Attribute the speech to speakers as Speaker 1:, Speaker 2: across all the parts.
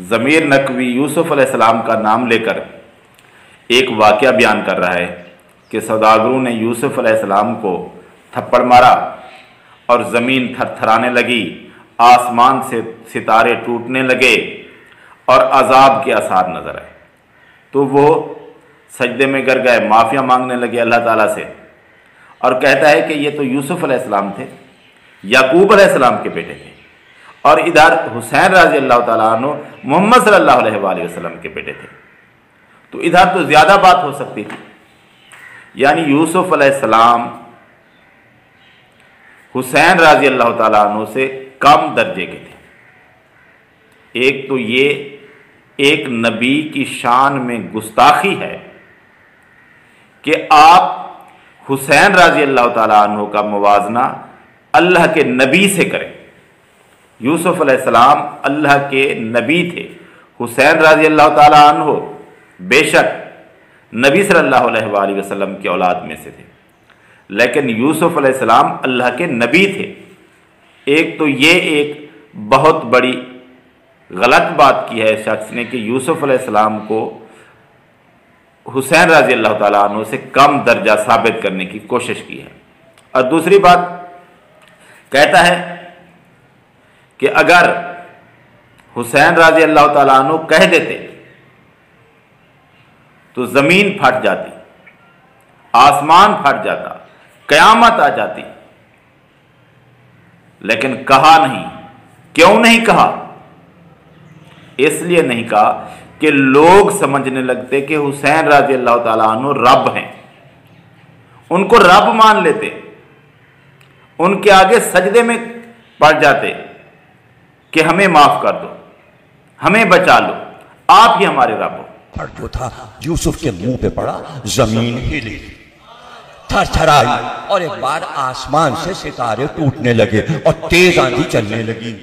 Speaker 1: ज़मीर नकवी यूसुफ अलैहिस्सलाम का नाम लेकर एक वाक़या बयान कर रहा है कि सौदागरों ने यूसुफ अलैहिस्सलाम को थप्पड़ मारा और ज़मीन थरथराने लगी, आसमान से सितारे टूटने लगे और अजाब के आसार नज़र आए। तो वो सजदे में गिर गए, माफ़िया मांगने लगे अल्लाह ताला से, और कहता है कि ये तो यूसुफ अलैहिस्सलाम थे, याकूब अलैहिस्सलाम के बेटे थे, और इधर हुसैन रज़ी अल्लाह ताला अन्हु मोहम्मद सल्लल्लाहु अलैहि वसल्लम के बेटे थे। तो इधर तो ज़्यादा बात हो सकती थी। यानी यूसुफ अलैहिस्सलाम हुसैन रज़ी अल्लाह ताला अन्हु से कम दर्जे के थे। एक तो ये एक नबी की शान में गुस्ताखी है कि आप हुसैन रज़ी अल्लाह ताला अन्हु का मुवाजना अल्लाह के नबी से करें। यूसुफ अलैहिस्सलाम अल्लाह के नबी थे, हुसैन रज़ी अल्लाह ताला अन्हु बेशक नबी सल्लल्लाहु अलैहि वसल्लम की औलाद में से थे, लेकिन यूसुफ अलैहिस्सलाम अल्लाह के नबी थे। एक तो ये एक बहुत बड़ी गलत बात की है शख्स ने कि यूसुफ अलैहिस्सलाम को हुसैन रज़ी अल्लाह ताला अन्हु से कम दर्जा साबित करने की कोशिश की है। और दूसरी बात कहता है कि अगर हुसैन रज़ी अल्लाह ताला अन्हु कह देते तो ज़मीन फट जाती, आसमान फट जाता, क़यामत आ जाती, लेकिन कहा नहीं। क्यों नहीं कहा? इसलिए नहीं कहा कि लोग समझने लगते कि हुसैन रज़ी अल्लाह ताला अन्हु रब हैं, उनको रब मान लेते, उनके आगे सजदे में पड़ जाते कि हमें माफ कर दो, हमें बचा लो, आप ही हमारे रब हो।
Speaker 2: जो था यूसुफ के मुंह पे पड़ा, जमीन हिली, थरथराई, और एक बार आसमान से सितारे टूटने लगे और तेज आंधी चलने लगी।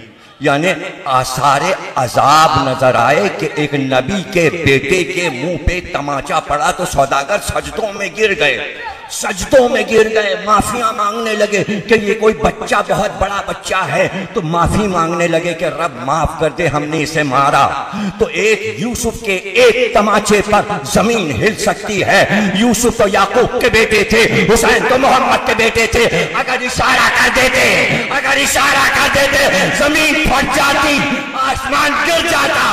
Speaker 2: यानी आसारे अजाब नजर आए कि एक नबी के बेटे के मुंह पे तमाचा पड़ा तो सौदागर सजदों में गिर गए, सजदों में गिर गए, माफिया मांगने लगे कि ये कोई बच्चा बहुत बड़ा बच्चा है, तो माफी मांगने लगे कि रब माफ कर दे, हमने इसे मारा। तो एक यूसुफ के एक तमाचे पर जमीन हिल सकती है। यूसुफ तो याकूब के बेटे थे, हुसैन तो मोहम्मद के बेटे थे। अगर इशारा कर देते, अगर इशारा कर देते, जमीन फट जाती, आसमान गिर जाता।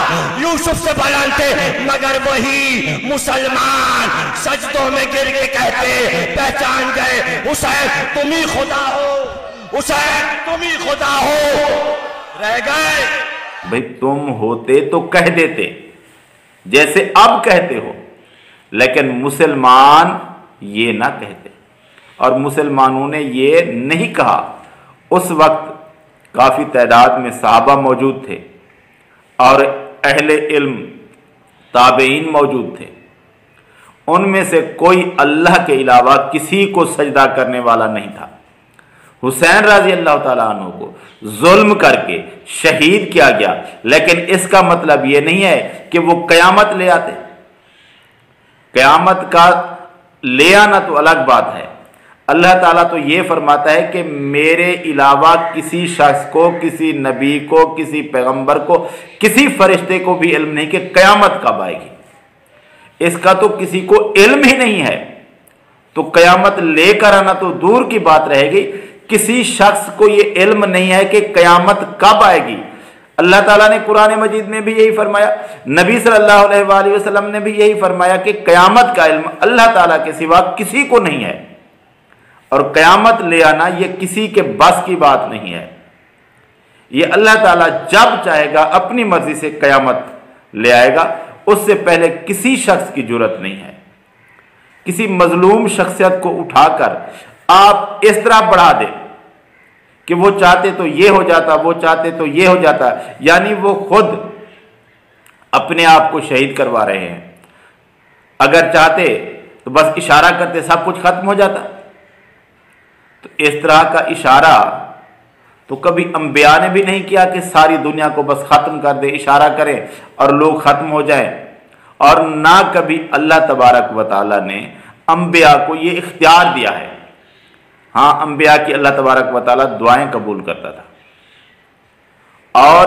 Speaker 2: यूसुफ से बुलंद थे, मगर वही मुसलमान सजदों में गिर के कहते, पहचान गए, हुसैन तुम ही खुदा हो, हुसैन तुम ही खुदा हो। रह गए।
Speaker 1: भाई तुम होते तो कह देते जैसे अब कहते हो, लेकिन मुसलमान ये ना कहते, और मुसलमानों ने ये नहीं कहा। उस वक्त काफ़ी तादाद में सहाबा मौजूद थे और अहले इल्म ताबईन मौजूद थे। उनमें से कोई अल्लाह के अलावा किसी को सजदा करने वाला नहीं था। हुसैन रज़ी अल्लाह ताला अन्हु को जुल्म करके शहीद किया गया, लेकिन इसका मतलब ये नहीं है कि वो क़यामत ले आते। क़यामत का ले आना तो अलग बात है। अल्लाह ताला तो ये फरमाता है कि मेरे अलावा किसी शख्स को, किसी नबी को, किसी पैगंबर को, किसी फरिश्ते को भी इल्म नहीं कि क़यामत कब आएगी। इसका तो किसी को इल्म ही नहीं है, तो क़यामत लेकर आना तो दूर की बात रहेगी। किसी शख्स को ये इल्म नहीं है कि क़यामत कब आएगी। अल्लाह ताला ने कुरान मजीद में भी यही फरमाया, नबी सल्लल्लाहु अलैहि वसल्लम ने भी यही फरमाया कि क़यामत का इल्म अल्लाह ताला के सिवा किसी को नहीं है, और क़यामत ले आना ये किसी के बस की बात नहीं है। ये अल्लाह ताला जब चाहेगा अपनी मर्जी से क़यामत ले आएगा, उससे पहले किसी शख्स की जुर्रत नहीं है। किसी मजलूम शख्सियत को उठाकर आप इस तरह बढ़ा दें कि वो चाहते तो ये हो जाता, वो चाहते तो ये हो जाता, यानी वो खुद अपने आप को शहीद करवा रहे हैं। अगर चाहते तो बस इशारा करते, सब कुछ खत्म हो जाता। तो इस तरह का इशारा तो कभी अंबिया ने भी नहीं किया कि सारी दुनिया को बस ख़त्म कर दे, इशारा करें और लोग ख़त्म हो जाएं। और ना कभी अल्लाह तबारक व तआला ने अंबिया को ये इख्तियार दिया है। हाँ, अंबिया की अल्लाह तबारक व तआला दुआएं कबूल करता था और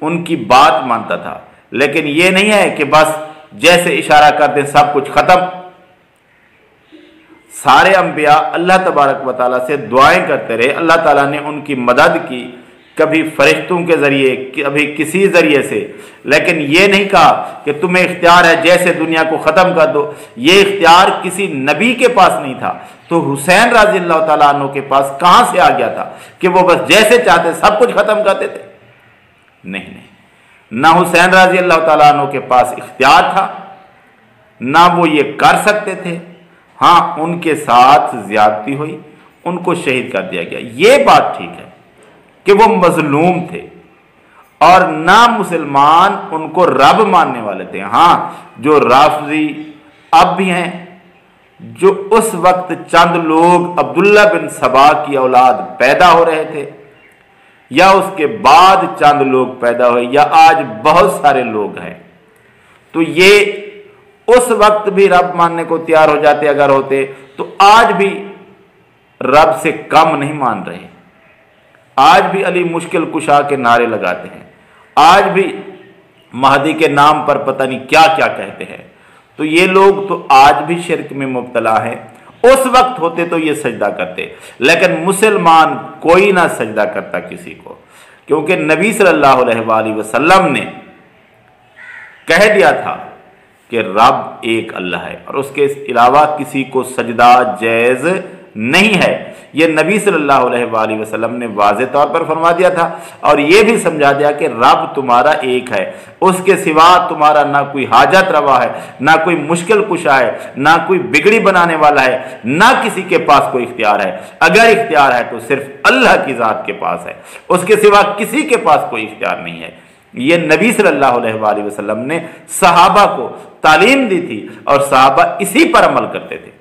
Speaker 1: उनकी बात मानता था, लेकिन ये नहीं है कि बस जैसे इशारा कर दें सब कुछ खत्म। सारे अंबिया अल्लाह तबारक व तआला से दुआएं करते रहे, अल्लाह ताला ने उनकी मदद की, कभी फरिश्तों के जरिए, कभी किसी जरिए से, लेकिन ये नहीं कहा कि तुम्हें इख्तियार है जैसे दुनिया को ख़त्म कर दो। ये इख्तियार किसी नबी के पास नहीं था, तो हुसैन रज़ी अल्लाह ताला अन्हु के पास कहाँ से आ गया था कि वो बस जैसे चाहते सब कुछ ख़त्म कर देते? नहीं, ना हुसैन रज़ी अल्लाह ताला अन्हु के पास इख्तियार था, ना वो ये कर सकते थे। हाँ, उनके साथ ज्यादती हुई, उनको शहीद कर दिया गया, ये बात ठीक है कि वो मजलूम थे और ना मुसलमान उनको रब मानने वाले थे। हाँ, जो राफजी अब भी हैं, जो उस वक्त चंद लोग अब्दुल्ला बिन सबा की औलाद पैदा हो रहे थे, या उसके बाद चंद लोग पैदा हुए, या आज बहुत सारे लोग हैं, तो ये उस वक्त भी रब मानने को तैयार हो जाते अगर होते, तो आज भी रब से कम नहीं मान रहे। आज भी अली मुश्किल कुशा के नारे लगाते हैं, आज भी महदी के नाम पर पता नहीं क्या क्या कहते हैं। तो ये लोग तो आज भी शिर्क में मुब्तला हैं। उस वक्त होते तो ये सजदा करते, लेकिन मुसलमान कोई ना सजदा करता किसी को, क्योंकि नबी सल्लल्लाहु अलैहि वसल्लम ने कह दिया था कि रब एक अल्लाह है और उसके अलावा किसी को सजदा जायज़ नहीं है। यह नबी सल्लल्लाहु अलैहि वसल्लम ने वाज़ेह तौर पर फरमा दिया था और यह भी समझा दिया कि रब तुम्हारा एक है, उसके सिवा तुम्हारा ना कोई हाजत रवा है, ना कोई मुश्किल कुशा है, ना कोई बिगड़ी बनाने वाला है, ना किसी के पास कोई इख्तियार है। अगर इख्तियार है तो सिर्फ अल्लाह की ज़ात के पास है, उसके सिवा किसी के पास कोई इख्तियार नहीं है। ये नबी सल्लल्लाहु अलैहि वसल्लम ने सहाबा को तालीम दी थी और सहाबा इसी पर अमल करते थे।